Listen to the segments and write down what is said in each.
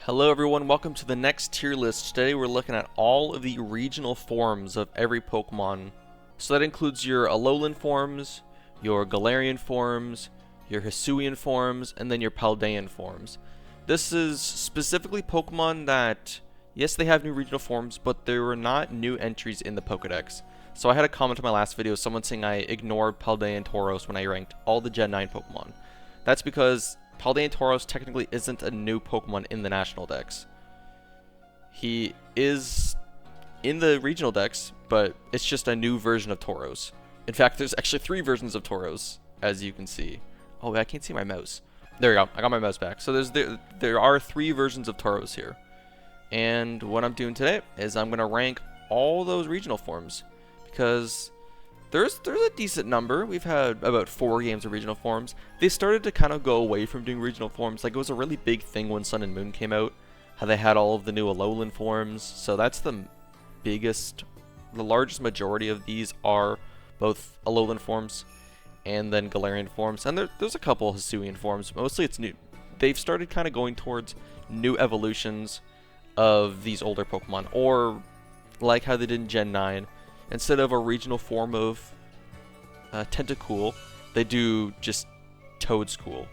Hello everyone, welcome to the next tier list. Today we're looking at all of the regional forms of every Pokemon. So that includes your Alolan forms, your Galarian forms, your Hisuian forms, and then your Paldean forms. This is specifically Pokemon that, yes, they have new regional forms, but there were not new entries in the Pokedex. So I had a comment in my last video, someone saying I ignored Paldean Tauros when I ranked all the Gen 9 Pokemon. That's because Paldean Tauros technically isn't a new Pokemon in the National Dex. He is in the regional Dex, but it's just a new version of Tauros. In fact, there's actually 3 versions of Tauros, as you can see. Oh, I can't see my mouse. There we go, I got my mouse back. So there are 3 versions of Tauros here. And what I'm doing today is I'm going to rank all those regional forms, because there's a decent number. We've had about 4 games of regional forms. They started to kind of go away from doing regional forms. Like, it was a really big thing when Sun and Moon came out, how they had all of the new Alolan forms. So that's the largest majority of these are both Alolan forms and then Galarian forms. And there's a couple Hisuian forms. Mostly it's new. They've started kind of going towards new evolutions of these older Pokemon, or like how they did in Gen 9. Instead of a regional form of Tentacool, they do just Toedscool.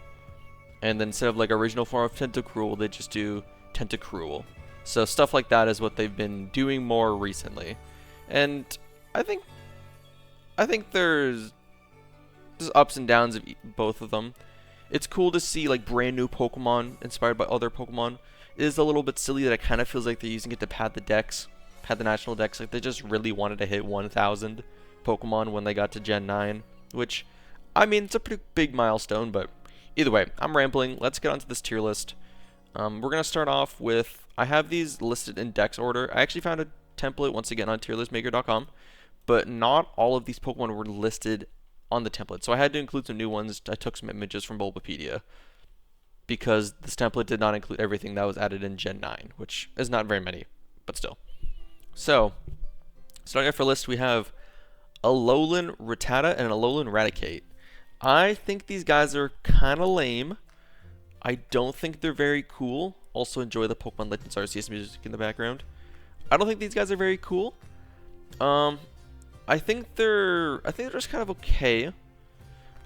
And then instead of like a regional form of Tentacruel, they just do Tentacruel. So stuff like that is what they've been doing more recently. And I think there's ups and downs of both of them. It's cool to see like brand new Pokemon inspired by other Pokemon. It is a little bit silly that it kind of feels like they're using it to pad the decks. Had the national decks. Like, they just really wanted to hit 1,000 Pokemon when they got to Gen 9, which, I mean, it's a pretty big milestone, but either way, I'm rambling. Let's get onto this tier list. We're going to start off with, I have these listed in dex order. I actually found a template, once again, on tierlistmaker.com, but not all of these Pokemon were listed on the template, so I had to include some new ones. I took some images from Bulbapedia, because this template did not include everything that was added in Gen 9, which is not very many, but still. So, starting off our list, we have Alolan Rattata and Alolan Raticate. I think these guys are kind of lame. I don't think they're very cool. Also enjoy the Pokemon Legends Arceus music in the background. I don't think these guys are very cool. I think they're just kind of okay.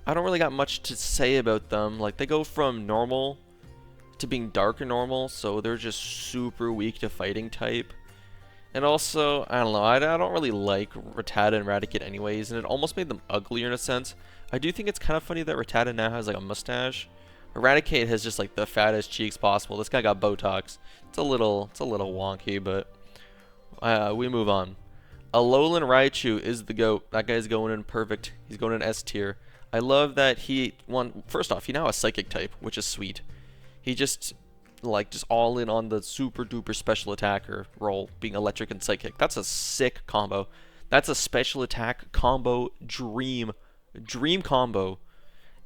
I don't really got much to say about them. Like, they go from normal to being dark and normal, so they're just super weak to fighting type. And also, I don't know, I don't really like Rattata and Raticate anyways, and it almost made them uglier in a sense. I do think it's kind of funny that Rattata now has like a mustache. Raticate has just like the fattest cheeks possible. This guy got Botox. It's a little wonky, but we move on. Alolan Raichu is the GOAT. That guy's going in perfect. He's going in S tier. I love that first off, he now has Psychic type, which is sweet. He just all in on the super duper special attacker role, being electric and psychic. That's a sick combo. That's a special attack combo dream combo.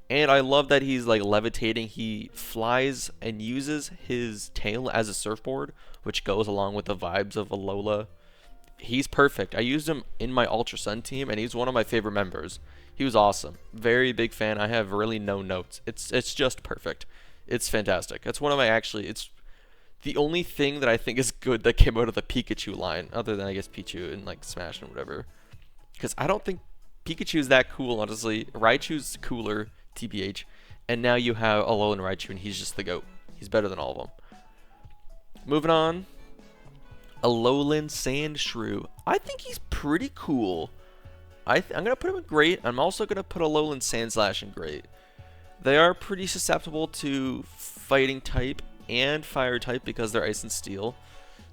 And I love that he's like levitating. He flies and uses his tail as a surfboard, which goes along with the vibes of Alola. He's perfect. I used him in my Ultra Sun team, and he's one of my favorite members. He was awesome. Very big fan. I have really no notes. It's just perfect. It's fantastic. It's one of my it's the only thing that I think is good that came out of the Pikachu line, other than I guess Pichu and like Smash and whatever. Because I don't think Pikachu is that cool, honestly. Raichu's cooler, TBH. And now you have Alolan Raichu, and he's just the GOAT. He's better than all of them. Moving on. Alolan Sandshrew. I think he's pretty cool. I'm going to put him in great. I'm also going to put Alolan Sandslash in great. They are pretty susceptible to fighting type and fire type because they're ice and steel.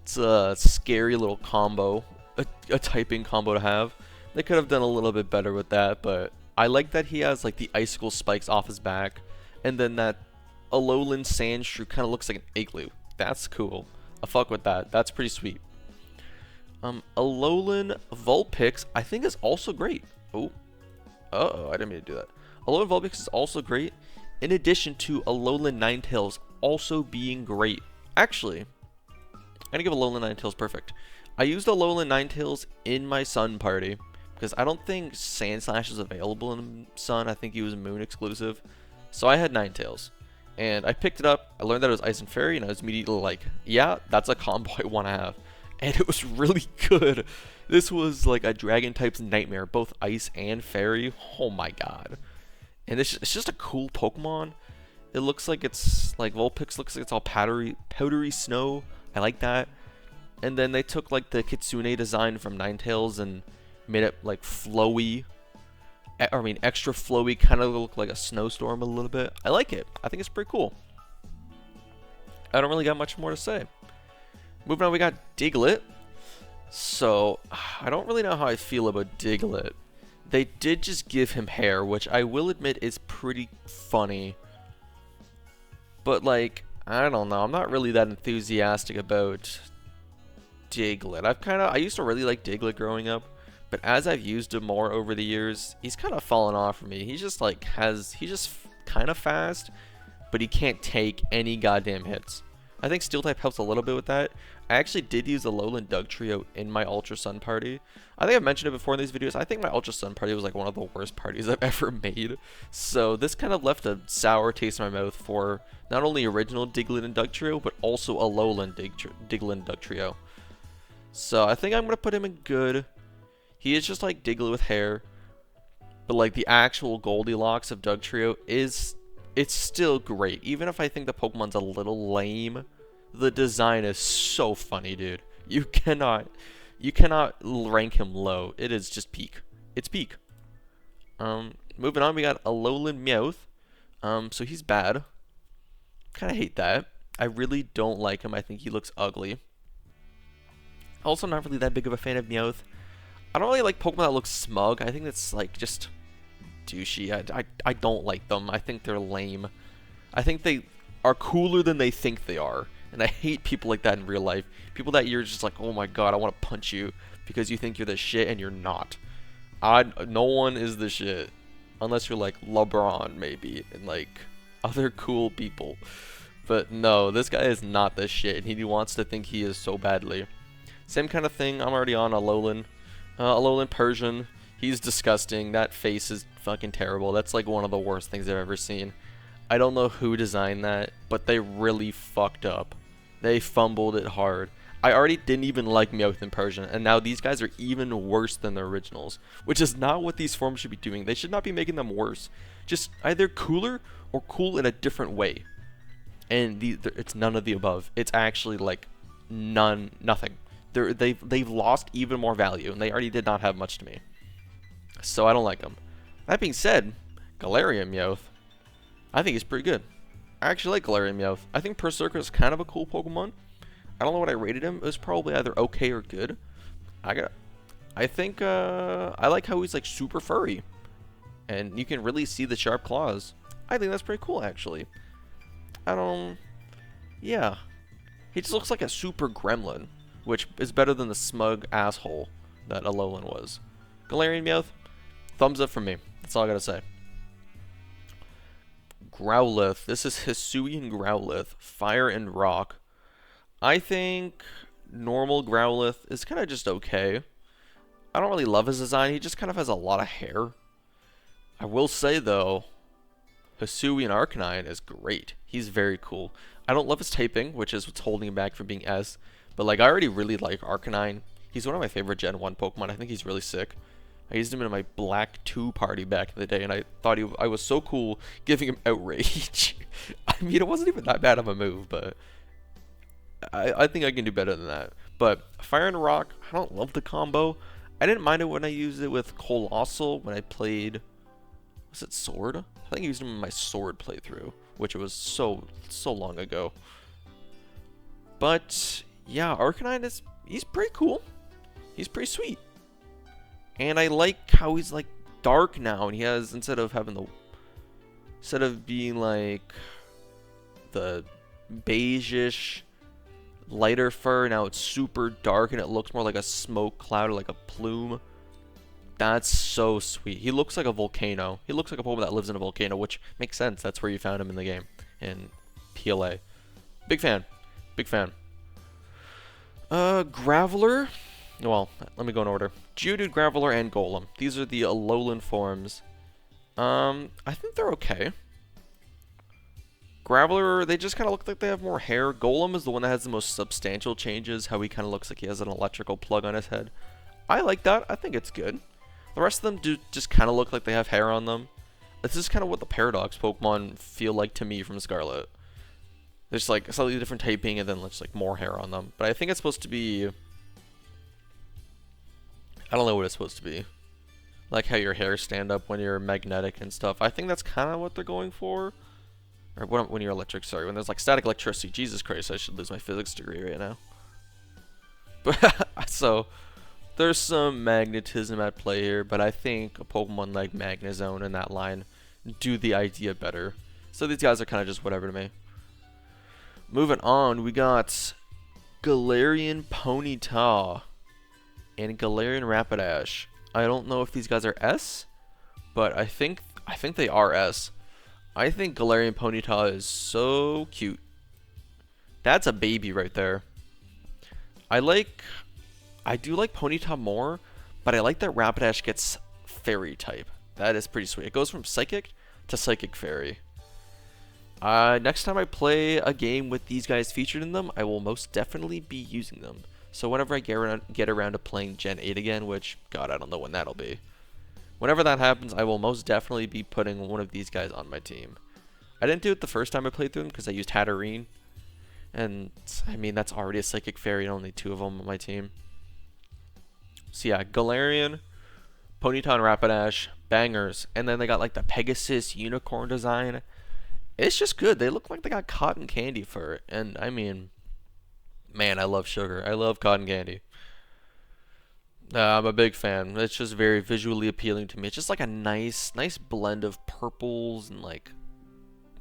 It's a scary little combo, a typing combo to have. They could have done a little bit better with that, but I like that he has like the icicle spikes off his back, and then that Alolan Sandshrew kind of looks like an igloo. That's cool. I fuck with that. That's pretty sweet. Alolan Vulpix I think is also great. Oh, I didn't mean to do that. Alolan Vulpix is also great, in addition to Alolan Ninetales also being great. Actually, I'm going to give Alolan Ninetales perfect. I used Alolan Ninetales in my Sun party, because I don't think Sandslash is available in Sun. I think he was Moon exclusive. So I had Ninetales. And I picked it up, I learned that it was Ice and Fairy, and I was immediately like, yeah, that's a combo I want to have. And it was really good. This was like a dragon type's nightmare, both Ice and Fairy. Oh my god. And it's just a cool Pokemon. It looks like it's, like, Vulpix looks like it's all powdery snow. I like that. And then they took, like, the Kitsune design from Ninetales and made it, like, flowy. I mean, extra flowy, kind of look like a snowstorm a little bit. I like it. I think it's pretty cool. I don't really got much more to say. Moving on, we got Diglett. So, I don't really know how I feel about Diglett. They did just give him hair, which I will admit is pretty funny. But, like, I don't know. I'm not really that enthusiastic about Diglett. I used to really like Diglett growing up. But as I've used him more over the years, he's kind of fallen off for me. He's just, like, he's just kind of fast, but he can't take any goddamn hits. I think Steel type helps a little bit with that. I actually did use the Alolan Dugtrio in my Ultra Sun party. I think I've mentioned it before in these videos. I think my Ultra Sun party was like one of the worst parties I've ever made. So this kind of left a sour taste in my mouth for not only original Diglett and Dugtrio, but also Alolan Diglett and Dugtrio. So I think I'm going to put him in good. He is just like Diglett with hair. But like the actual Goldilocks of Dugtrio it's still great. Even if I think the Pokemon's a little lame, the design is so funny, dude. You cannot rank him low. It is just peak. It's peak. Moving on, we got Alolan Meowth. So he's bad. Kind of hate that. I really don't like him. I think he looks ugly. Also, not really that big of a fan of Meowth. I don't really like Pokemon that look smug. I think that's like just douchey. I don't like them. I think they're lame. I think they are cooler than they think they are. And I hate people like that in real life. People that you're just like, oh my god, I want to punch you because you think you're the shit and you're not. No one is the shit. Unless you're like LeBron, maybe, and like other cool people. But no, this guy is not the shit, and he wants to think he is so badly. Same kind of thing, I'm already on Alolan. Alolan Persian, he's disgusting. That face is fucking terrible. That's like one of the worst things I've ever seen. I don't know who designed that, but they really fucked up. They fumbled it hard. I already didn't even like Meowth and Persian, and now these guys are even worse than the originals, which is not what these forms should be doing. They should not be making them worse. Just either cooler or cool in a different way. And it's none of the above. It's actually like nothing. They've lost even more value, and they already did not have much to me. So I don't like them. That being said, Galarian Meowth, I think he's pretty good. I actually like Galarian Meowth. I think Berserker is kind of a cool Pokemon. I don't know what I rated him. It was probably either okay or good. I think I like how he's like super furry, and you can really see the sharp claws. I think that's pretty cool, actually. Yeah. He just looks like a super gremlin, which is better than the smug asshole that Alolan was. Galarian Meowth, thumbs up from me. That's all I gotta say. Growlithe. This is Hisuian Growlithe. Fire and Rock. I think normal Growlithe is kind of just okay. I don't really love his design. He just kind of has a lot of hair. I will say, though, Hisuian Arcanine is great. He's very cool. I don't love his typing, which is what's holding him back from being S. But like, I already really like Arcanine. He's one of my favorite Gen 1 Pokemon. I think he's really sick. I used him in my Black 2 party back in the day, and I thought I was so cool giving him Outrage. I mean, it wasn't even that bad of a move, but I think I can do better than that. But Fire and Rock, I don't love the combo. I didn't mind it when I used it with Colossal when I played, was it Sword? I think I used him in my Sword playthrough, which was so long ago. But yeah, Arcanine he's pretty cool. He's pretty sweet. And I like how he's like dark now, and he has, instead of being like the beige-ish lighter fur, now it's super dark and it looks more like a smoke cloud or like a plume. That's so sweet. He looks like a volcano. He looks like a Pokemon that lives in a volcano, which makes sense. That's where you found him in the game, in PLA. Big fan. Big fan. Graveler. Well, let me go in order. Geodude, Graveler, and Golem. These are the Alolan forms. I think they're okay. Graveler, they just kind of look like they have more hair. Golem is the one that has the most substantial changes, how he kind of looks like he has an electrical plug on his head. I like that. I think it's good. The rest of them do just kind of look like they have hair on them. This is kind of what the Paradox Pokemon feel like to me from Scarlet. There's like slightly different typing and then just like more hair on them. But I think it's supposed to be... I don't know what it's supposed to be. Like how your hair stand up when you're magnetic and stuff. I think that's kind of what they're going for. Or when you're electric, sorry. When there's like static electricity. Jesus Christ, I should lose my physics degree right now. But so... There's some magnetism at play here, but I think a Pokemon like Magnezone in that line do the idea better. So these guys are kind of just whatever to me. Moving on, we got Galarian Ponyta and Galarian Rapidash. I don't know if these guys are S, but I think they are S. I think Galarian Ponyta is so cute. That's a baby right there. I do like Ponyta more, but I like that Rapidash gets Fairy type. That is pretty sweet. It goes from Psychic to Psychic Fairy. Next time I play a game with these guys featured in them, I will most definitely be using them. So whenever I get around to playing Gen 8 again, which, God, I don't know when that'll be. Whenever that happens, I will most definitely be putting one of these guys on my team. I didn't do it the first time I played through them because I used Hatterene. And, I mean, that's already a Psychic Fairy and only 2 of them on my team. So yeah, Galarian, Ponyta, and Rapidash, bangers. And then they got like the Pegasus unicorn design. It's just good. They look like they got cotton candy fur. And I mean, man, I love sugar. I love cotton candy. I'm a big fan. It's just very visually appealing to me. It's just like a nice blend of purples and like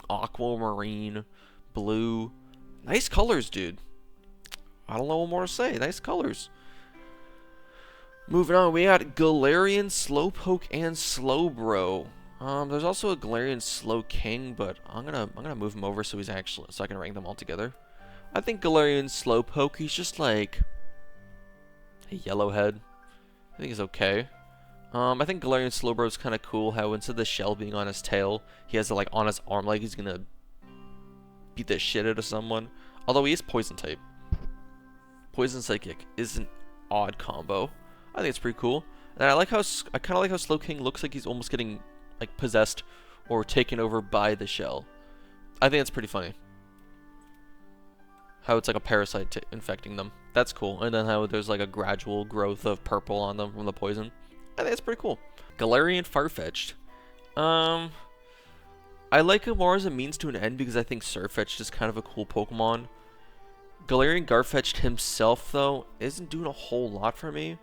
aquamarine, blue. Nice colors, dude. I don't know what more to say. Nice colors. Moving on, we got Galarian Slowpoke and Slowbro. There's also a Galarian Slowking, but I'm gonna move him over so I can rank them all together. I think Galarian Slowpoke, he's just like a yellow head. I think he's okay. I think Galarian Slowbro is kind of cool. How instead of the shell being on his tail, he has it like on his arm, like he's gonna beat the shit out of someone. Although he is Poison type. Poison Psychic is an odd combo. I think it's pretty cool. And I kind of like how Slowking looks like he's almost getting like possessed or taken over by the shell. I think it's pretty funny. How it's like a parasite infecting them. That's cool. And then how there's like a gradual growth of purple on them from the poison. I think it's pretty cool. Galarian Farfetch'd. I like him more as a means to an end because I think Sirfetch'd is kind of a cool Pokemon. Galarian Garfetch'd himself, though, isn't doing a whole lot for me.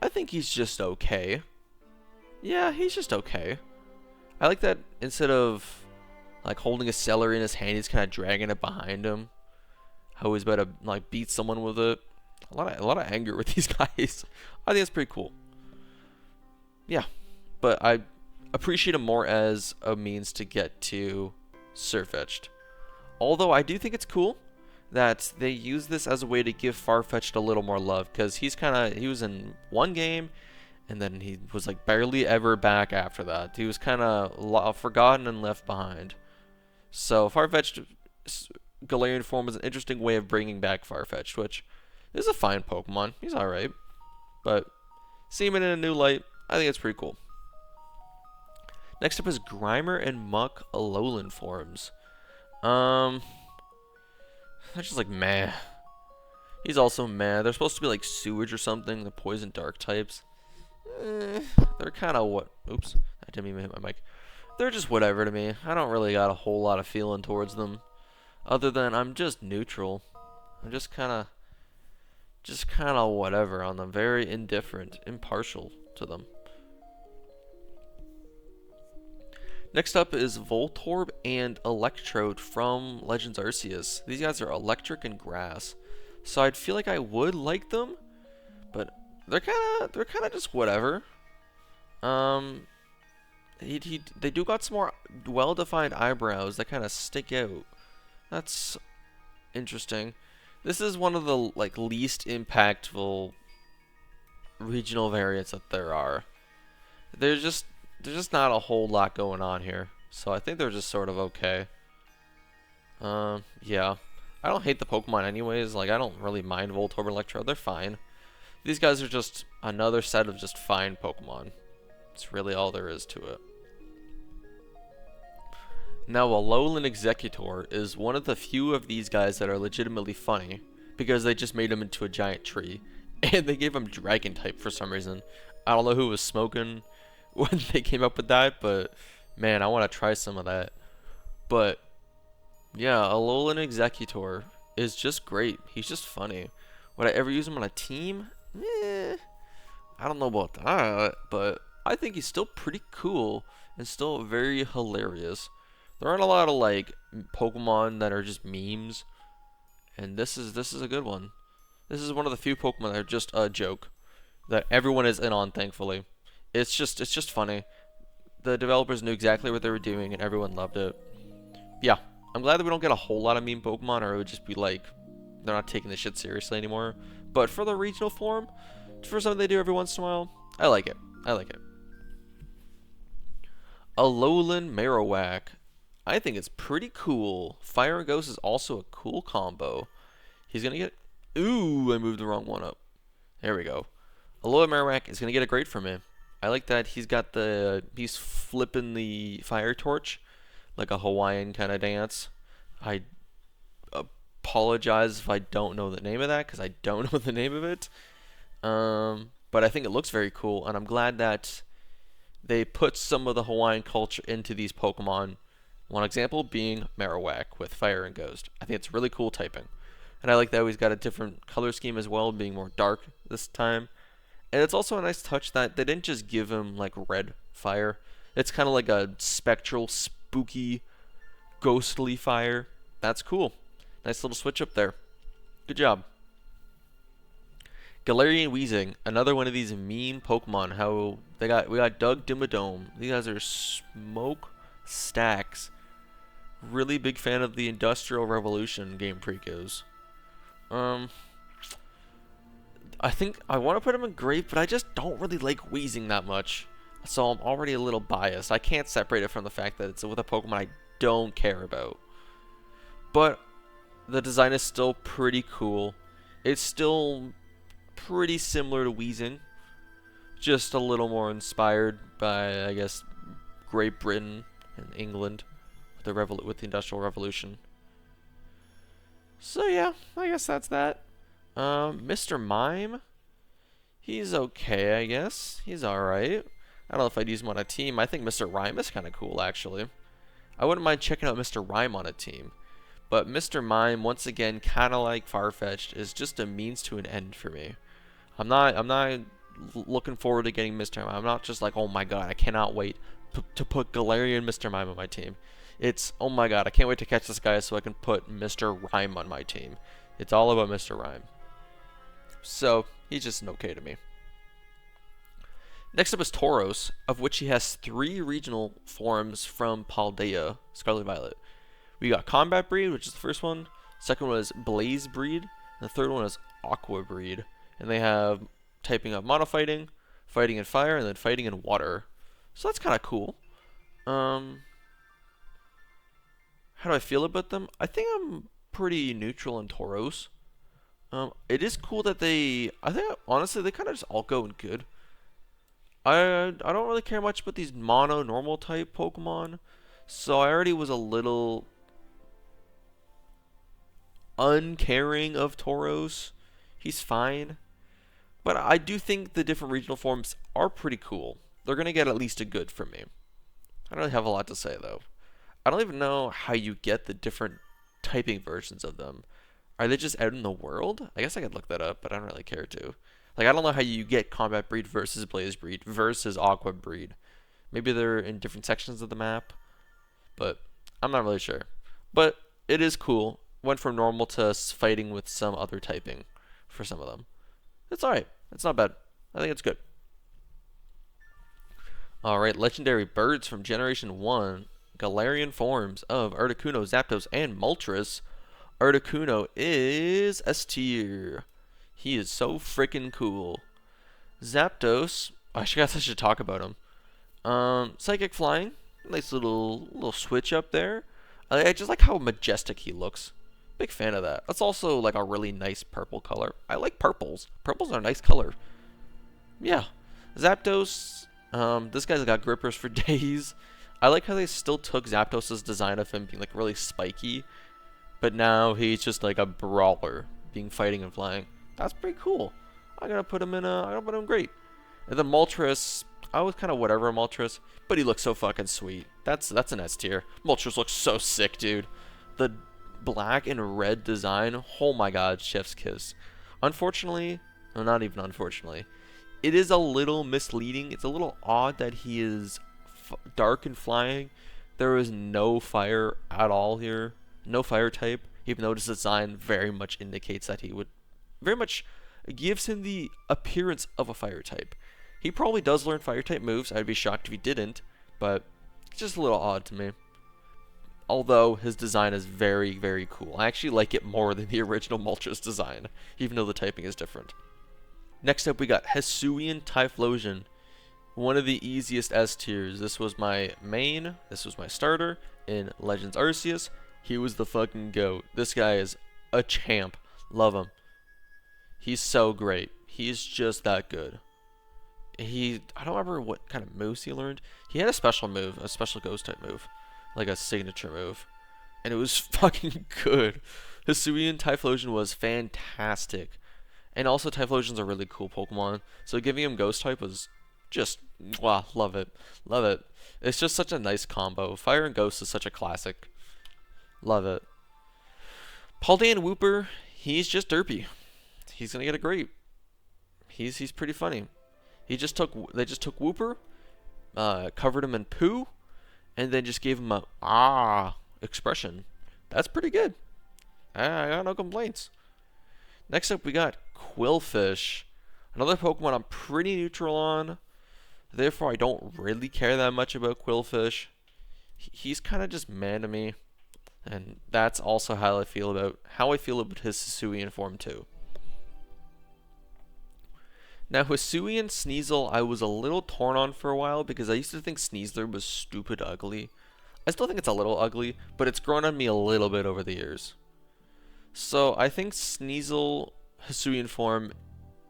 I think he's just okay. Yeah, he's just okay. I like that instead of like holding a celery in his hand, he's kind of dragging it behind him. How he's about to like beat someone with it. A lot of anger with these guys. I think it's pretty cool. Yeah, but I appreciate him more as a means to get to Sirfetch'd. Although I do think it's cool that they use this as a way to give Farfetch'd a little more love, because he was in one game and then he was like barely ever back after that. He was kind of forgotten and left behind. So Farfetch'd Galarian form was an interesting way of bringing back Farfetch'd, which is a fine Pokemon. He's alright, but seeing him in a new light, I think it's pretty cool. Next up is Grimer and Muck Alolan forms. They're just like meh. He's also meh. They're supposed to be like sewage or something, the poison dark types. They're kind of what? Oops, I didn't even hit my mic. They're just whatever to me. I don't really got a whole lot of feeling towards them, other than I'm just neutral. I'm just kind of whatever on them. Very indifferent, impartial to them. Next up is Voltorb and Electrode from Legends Arceus. These guys are electric and grass, so I'd feel like I would like them, but they're kind of just whatever. They do got some more well-defined eyebrows that kind of stick out. That's interesting. This is one of the like least impactful regional variants that there are. There's just not a whole lot going on here, so I think they're just sort of okay. Yeah. I don't hate the Pokemon anyways. Like, I don't really mind Voltorb and Electro. They're fine. These guys are just another set of just fine Pokemon. It's really all there is to it. Now, Alolan Executor is one of the few of these guys that are legitimately funny because they just made him into a giant tree. And they gave him Dragon type for some reason. I don't know who was smoking when they came up with that, but man, I want to try some of that. But yeah, Alolan Executor is just great. He's just funny. Would I ever use him on a team? I don't know about that, but I think he's still pretty cool and still very hilarious. There aren't a lot of like Pokemon that are just memes, and this is a good one. This is one of the few Pokemon that are just a joke that everyone is in on, thankfully. It's just funny. The developers knew exactly what they were doing and everyone loved it. Yeah, I'm glad that we don't get a whole lot of meme Pokemon, or it would just be like they're not taking this shit seriously anymore. But for the regional form, for something they do every once in a while, I like it. I like it. Alolan Marowak. I think it's pretty cool. Fire and Ghost is also a cool combo. He's gonna get. Ooh, I moved the wrong one up. There we go. Alolan Marowak is gonna get a grade from me. I like that he's flipping the fire torch like a Hawaiian kind of dance. I apologize if I don't know the name of that because I don't know the name of it. But I think it looks very cool, and I'm glad that they put some of the Hawaiian culture into these Pokemon. One example being Marowak with Fire and Ghost. I think it's really cool typing. And I like that he's got a different color scheme as well, being more dark this time. And it's also a nice touch that they didn't just give him like red fire. It's kind of like a spectral, spooky, ghostly fire. That's cool. Nice little switch up there. Good job. Galarian Weezing, another one of these meme Pokemon. How we got Doug Dimmadome. These guys are smoke stacks. Really big fan of the Industrial Revolution game precos. I think I want to put him in great, but I just don't really like Weezing that much. So I'm already a little biased. I can't separate it from the fact that it's with a Pokemon I don't care about. But the design is still pretty cool. It's still pretty similar to Weezing, just a little more inspired by, I guess, Great Britain and England with the Industrial Revolution. So yeah, I guess that's that. Mr. Mime, he's okay, I guess. He's alright. I don't know if I'd use him on a team. I think Mr. Rhyme is kind of cool, actually. I wouldn't mind checking out Mr. Rhyme on a team. But Mr. Mime, once again, kind of like Farfetch'd, is just a means to an end for me. I'm not looking forward to getting Mr. Mime. I'm not just like, oh my god, I cannot wait to put Galarian Mr. Mime on my team. It's, oh my god, I can't wait to catch this guy so I can put Mr. Rhyme on my team. It's all about Mr. Rhyme. So, he's just an okay to me. Next up is Tauros, of which he has 3 regional forms from Paldea, Scarlet Violet. We got Combat Breed, which is the first one. Second one is Blaze Breed. And the third one is Aqua Breed. And they have typing of Mono Fighting, Fighting in Fire, and then Fighting in Water. So that's kind of cool. How do I feel about them? I think I'm pretty neutral on Tauros. It is cool that I think, honestly, they kind of just all go in good. I don't really care much about these mono normal type Pokemon. So I already was a little uncaring of Tauros. He's fine. But I do think the different regional forms are pretty cool. They're going to get at least a good from me. I don't really have a lot to say, though. I don't even know how you get the different typing versions of them. Are they just out in the world? I guess I could look that up, but I don't really care to. Like, I don't know how you get Combat Breed versus Blaze Breed versus Aqua Breed. Maybe they're in different sections of the map, but I'm not really sure. But it is cool. Went from normal to fighting with some other typing for some of them. It's alright. It's not bad. I think it's good. Alright, legendary birds from Generation 1. Galarian forms of Articuno, Zapdos, and Moltres. Articuno is S tier. He is so freaking cool. Zapdos, I guess I should talk about him. Psychic Flying, nice little switch up there. I just like how majestic he looks. Big fan of that. That's also like a really nice purple color. I like purples. Purples are a nice color. Yeah. Zapdos, this guy's got grippers for days. I like how they still took Zapdos' design of him being like really spiky, but now he's just like a brawler, being fighting and flying. That's pretty cool. I'm gonna put him great. And the Moltres, I was kind of whatever Moltres, but he looks so fucking sweet. That's an S tier. Moltres looks so sick, dude. The black and red design, oh my god, chef's kiss. Unfortunately, no, not even unfortunately, it is a little misleading. It's a little odd that he is dark and flying. There is no fire at all here, no fire type, even though this design very much indicates that he would, very much gives him the appearance of a fire type. He probably does learn fire type moves. I'd be shocked if he didn't, but it's just a little odd to me. Although his design is very, very cool. I actually like it more than the original Moltres design, even though the typing is different. Next up, we got Hisuian Typhlosion. One of the easiest S tiers. This was my main. This was my starter in Legends Arceus. He was the fucking GOAT. This guy is a champ. Love him. He's so great. He's just that good. I don't remember what kind of moves he learned. He had a special move, a special ghost type move, like a signature move, and it was fucking good. Hisuian Typhlosion was fantastic. And also, Typhlosion's a really cool Pokemon, so giving him Ghost type was just, wow, love it. Love it. It's just such a nice combo. Fire and Ghost is such a classic. Love it. Paldean Wooper, he's just derpy. He's gonna get a grape. He's pretty funny. They just took Wooper, covered him in poo, and then just gave him a expression. That's pretty good. I got no complaints. Next up, we got Quillfish. Another Pokemon I'm pretty neutral on. Therefore, I don't really care that much about Quillfish. He's kind of just meh to me. And that's also how I feel about his Hisuian form too. Now, Hisuian Sneasel, I was a little torn on for a while because I used to think Sneasler was stupid ugly. I still think it's a little ugly, but it's grown on me a little bit over the years. So I think Sneasel Hisuian form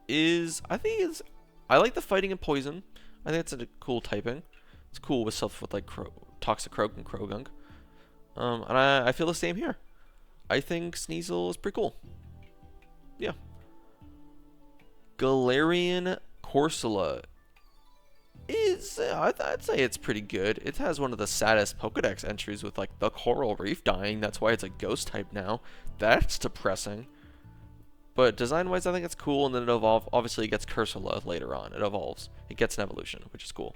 I like the fighting and poison. I think it's a cool typing. It's cool with stuff with like Toxic Croak and Krogunk. And I feel the same here. I think Sneasel is pretty cool. Yeah. Galarian Corsola is, I'd say it's pretty good. It has one of the saddest Pokedex entries with like the Coral Reef dying. That's why it's a ghost type now. That's depressing. But design-wise, I think it's cool, and then it evolves. Obviously, it gets Corsola later on. It evolves. It gets an evolution, which is cool.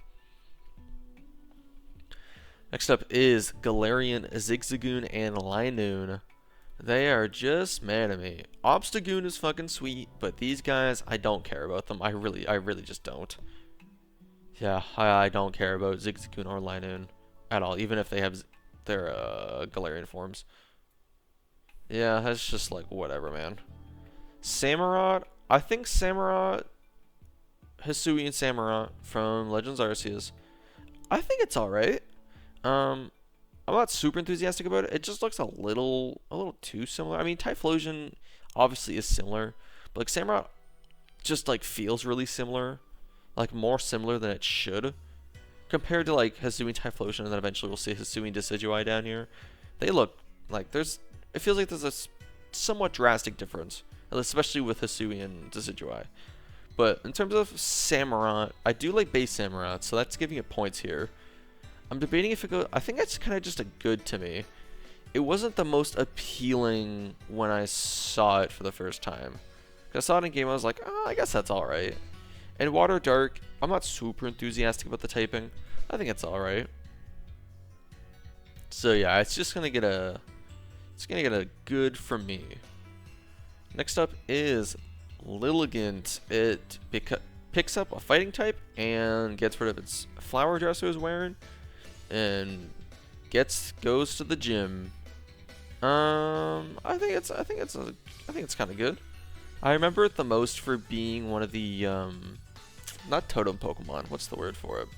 Next up is Galarian Zigzagoon and Linoon. They are just mad at me. Obstagoon is fucking sweet, but these guys, I don't care about them. I really just don't. Yeah, I don't care about Zigzagoon or Linoon at all, even if they have their Galarian forms. Yeah, that's just like whatever, man. Samurott, I think Samurott, Hisuian Samurott from Legends Arceus, I think it's alright. I'm not super enthusiastic about it. It just looks a little too similar. I mean, Typhlosion obviously is similar, but like Samurott just like feels really similar, like more similar than it should, compared to like Hisuian Typhlosion, and then eventually we'll see Hisuian Decidueye down here. They look like it feels like there's a somewhat drastic difference, especially with Hisuian Decidueye. But in terms of Samurott, I do like base Samurott, so that's giving it points here. I'm debating if it goes. I think it's kind of just a good to me. It wasn't the most appealing when I saw it for the first time. I saw it in game, I was like, oh, I guess that's alright. And Water Dark, I'm not super enthusiastic about the typing. I think it's alright. So yeah, it's gonna get a good from me. Next up is Lilligant. It picks up a fighting type and gets rid of its flower dress it was wearing, and goes to the gym. I think it's kind of good. I remember it the most for being one of the not totem Pokemon. What's the word for it?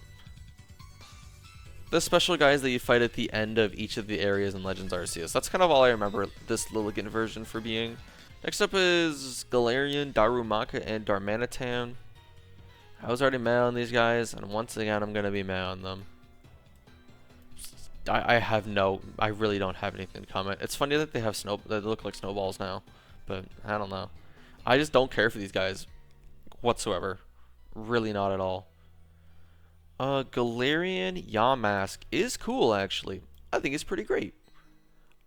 The special guys that you fight at the end of each of the areas in Legends Arceus. That's kind of all I remember this Lilligant version for being. Next up is Galarian, Darumaka, and Darmanitan. I was already mad on these guys, and once again I'm going to be mad on them. I really don't have anything to comment. It's funny that they have that they look like snowballs now, but I don't know. I just don't care for these guys whatsoever. Really not at all. Galarian Yamask is cool, actually. I think it's pretty great.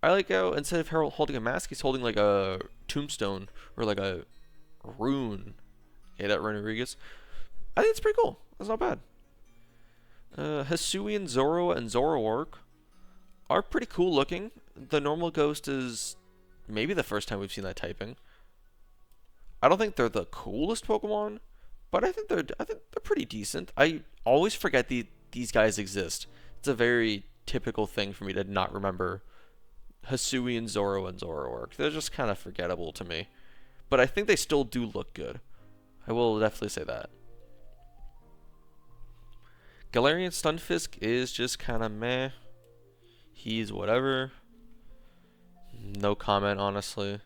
I like how instead of Harold holding a mask, he's holding like a tombstone or like a rune. Okay, that Rodriguez. I think it's pretty cool. That's not bad. Hisuian Zoro and Zoroark are pretty cool looking. The normal ghost is maybe the first time we've seen that typing. I don't think they're the coolest Pokemon, but I think they're pretty decent. I always forget these guys exist. It's a very typical thing for me to not remember Hisuian Zoro and Zoroark. They're just kind of forgettable to me. But I think they still do look good. I will definitely say that. Galarian Stunfisk is just kind of meh. He's whatever. No comment, honestly.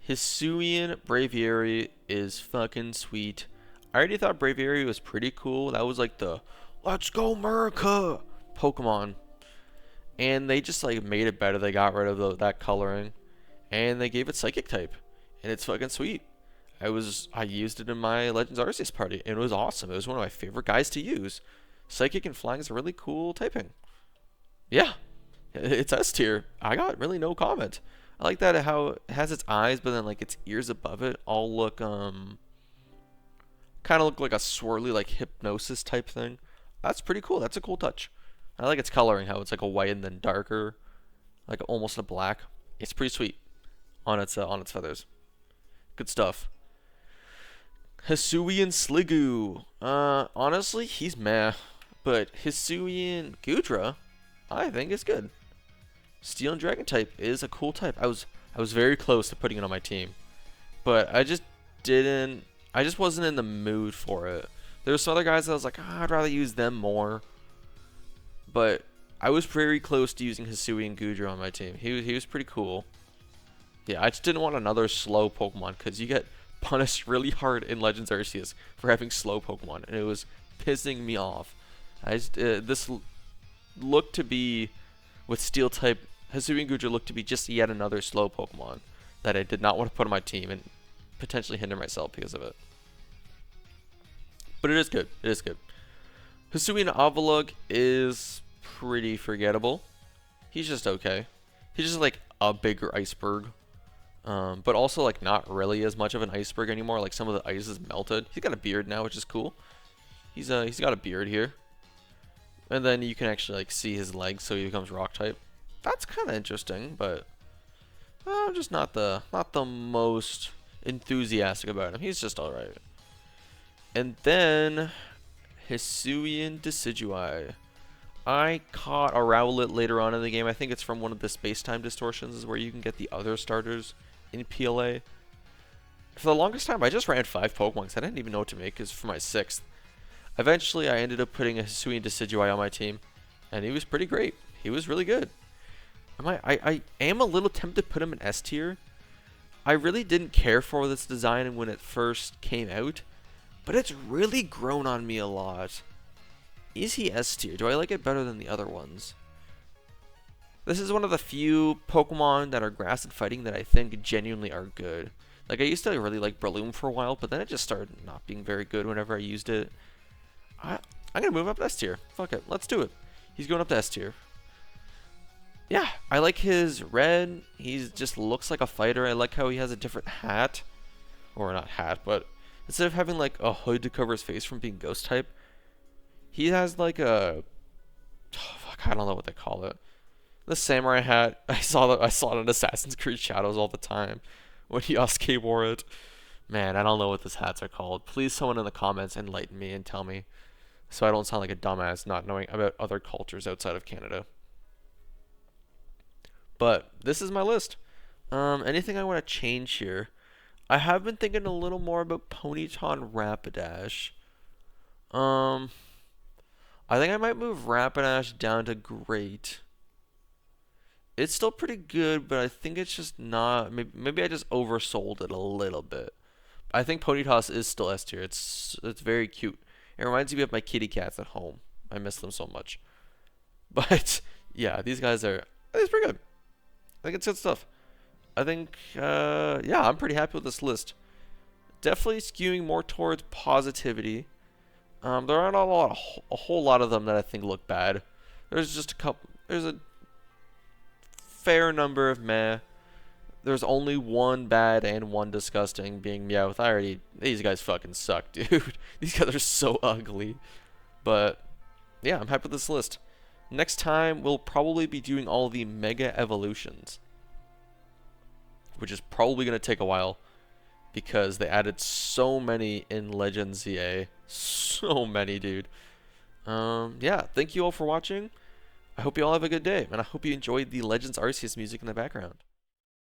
Hisuian Braviary is fucking sweet. I already thought Braviary was pretty cool. That was like the "Let's go America" Pokemon. And they just like made it better. They got rid of that coloring. And they gave it Psychic type. And it's fucking sweet. I used it in my Legends Arceus party. And it was awesome. It was one of my favorite guys to use. Psychic and Flying is a really cool typing. Yeah. It's S tier. I got really no comment. I like that how it has its eyes, but then like its ears above it all look kind of look like a swirly like hypnosis type thing. That's pretty cool. That's a cool touch. I like its coloring, how it's like a white and then darker, like almost a black. It's pretty sweet on its feathers. Good stuff. Hisuian Sliggoo. Honestly, he's meh, but Hisuian Gudra, I think is good. Steel and Dragon type is a cool type. I was very close to putting it on my team, but I just wasn't in the mood for it. There were some other guys that I was like, I'd rather use them more, but I was very close to using Hisuian Gudra on my team. He was pretty cool. Yeah, I just didn't want another slow Pokemon because you get punished really hard in Legends Arceus for having slow Pokemon, and it was pissing me off. This looked to be with Steel type. Hisuian Gudra looked to be just yet another slow Pokemon that I did not want to put on my team and potentially hinder myself because of it. But it is good. It is good. Hisuian Avalugg is pretty forgettable. He's just okay. He's just like a bigger iceberg. But also like not really as much of an iceberg anymore. Like some of the ice is melted. He's got a beard now, which is cool. He's got a beard here. And then you can actually like see his legs, so he becomes rock type. That's kind of interesting, but I'm just not the most enthusiastic about him. He's just all right. And then Hisuian Decidueye. I caught a Rowlet later on in the game. I think it's from one of the space-time distortions, is where you can get the other starters in PLA. For the longest time, I just ran 5 Pokemon because I didn't even know what to make because for my 6th. Eventually, I ended up putting a Hisuian Decidueye on my team, and he was pretty great. He was really good. I am a little tempted to put him in S tier. I really didn't care for this design when it first came out, but it's really grown on me a lot. Is he S tier? Do I like it better than the other ones? This is one of the few Pokemon that are grass and fighting that I think genuinely are good. Like, I used to really like Breloom for a while, but then it just started not being very good whenever I used it. I'm going to move up to S tier. Fuck it. Let's do it. He's going up to S tier. Yeah, I like his red. He just looks like a fighter. I like how he has a different hat. Or not hat, but instead of having like a hood to cover his face from being ghost type, he has like a... Oh, fuck, I don't know what they call it. The samurai hat. I saw it in Assassin's Creed Shadows all the time when Yasuke wore it. Man, I don't know what these hats are called. Please someone in the comments enlighten me and tell me, so I don't sound like a dumbass not knowing about other cultures outside of Canada. But this is my list. Anything I want to change here? I have been thinking a little more about Ponyta Rapidash. I think I might move Rapidash down to great. It's still pretty good, but I think it's just not. Maybe I just oversold it a little bit. I think Ponytoss is still S tier. It's very cute. It reminds me of my kitty cats at home. I miss them so much. But yeah, these guys are. It's pretty good. I think it's good stuff. I think yeah, I'm pretty happy with this list. Definitely skewing more towards positivity. There aren't a whole lot of them that I think look bad. There's just a couple. There's a fair number of meh. There's only one bad and one disgusting, being Meowth. These guys fucking suck, dude. These guys are so ugly. But yeah, I'm happy with this list. Next time, we'll probably be doing all the Mega Evolutions, which is probably going to take a while because they added so many in Legends ZA. So many, dude. Yeah, thank you all for watching. I hope you all have a good day, and I hope you enjoyed the Legends Arceus music in the background.